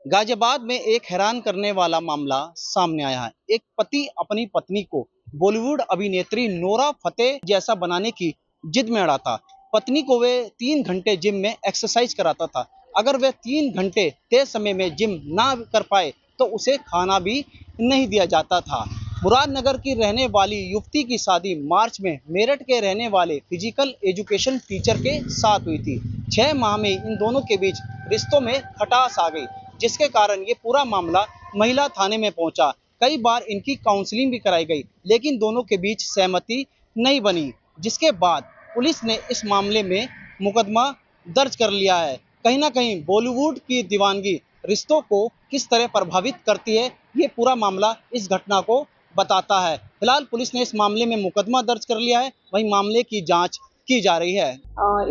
गाजियाबाद में एक हैरान करने वाला मामला सामने आया है। एक पति अपनी पत्नी को बॉलीवुड अभिनेत्री नोरा फतेही जैसा बनाने की जिद में अड़ा था। पत्नी को वे 3 घंटे जिम में एक्सरसाइज कराता था। अगर वह 3 घंटे तय समय में जिम ना कर पाए तो उसे खाना भी नहीं दिया जाता था। मुरादनगर की रहने वाली युवती की शादी मार्च में मेरठ के रहने वाले फिजिकल एजुकेशन टीचर के साथ हुई थी। 6 माह में इन दोनों के बीच रिश्तों में खटास आ गई, जिसके कारण ये पूरा मामला महिला थाने में पहुंचा। कई बार इनकी काउंसलिंग भी कराई गई, लेकिन दोनों के बीच सहमति नहीं बनी, जिसके बाद पुलिस ने इस मामले में मुकदमा दर्ज कर लिया है। कहीं ना कहीं बॉलीवुड की दीवानगी रिश्तों को किस तरह प्रभावित करती है, ये पूरा मामला इस घटना को बताता है। फिलहाल पुलिस ने इस मामले में मुकदमा दर्ज कर लिया है, वहीं मामले की जांच की जा रही है।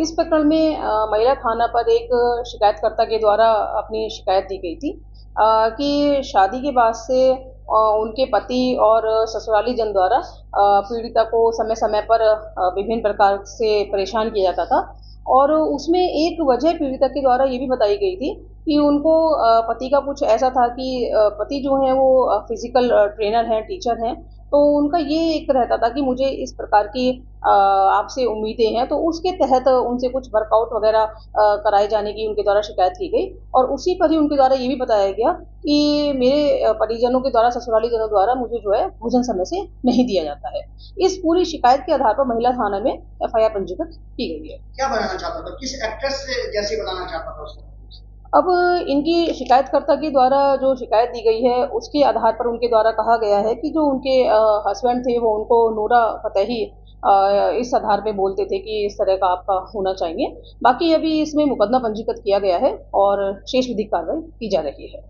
इस प्रकरण में महिला थाना पर एक शिकायतकर्ता के द्वारा अपनी शिकायत दी गई थी कि शादी के बाद से उनके पति और ससुराली जन द्वारा पीड़िता को समय समय पर विभिन्न प्रकार से परेशान किया जाता था और उसमें एक वजह पीड़िता के द्वारा ये भी बताई गई थी कि उनको पति का कुछ ऐसा था कि पति जो है वो फिजिकल ट्रेनर हैं, टीचर हैं, तो उनका ये एक रहता था कि मुझे इस प्रकार की आपसे उम्मीदें हैं, तो उसके तहत उनसे कुछ वर्कआउट वगैरह कराए जाने की उनके द्वारा शिकायत की गई और उसी पर ही उनके द्वारा ये भी बताया गया कि मेरे परिजनों के द्वारा, ससुराली जनों द्वारा मुझे जो है भोजन समय से नहीं दिया जाता है। इस पूरी शिकायत के आधार पर महिला थाना में एफआईआर पंजीकृत की गई है। क्या बनाना चाहता था, किस एक्ट्रेस से जैसे बनाना चाहता था उसको? अब इनकी शिकायतकर्ता के द्वारा जो शिकायत दी गई है उसके आधार पर उनके द्वारा कहा गया है कि जो उनके हस्बैंड थे वो उनको नूरा फतेही इस आधार पे बोलते थे कि इस तरह का आपका होना चाहिए। बाकी अभी इसमें मुकदमा पंजीकृत किया गया है और शेष विधिक कार्रवाई की जा रही है।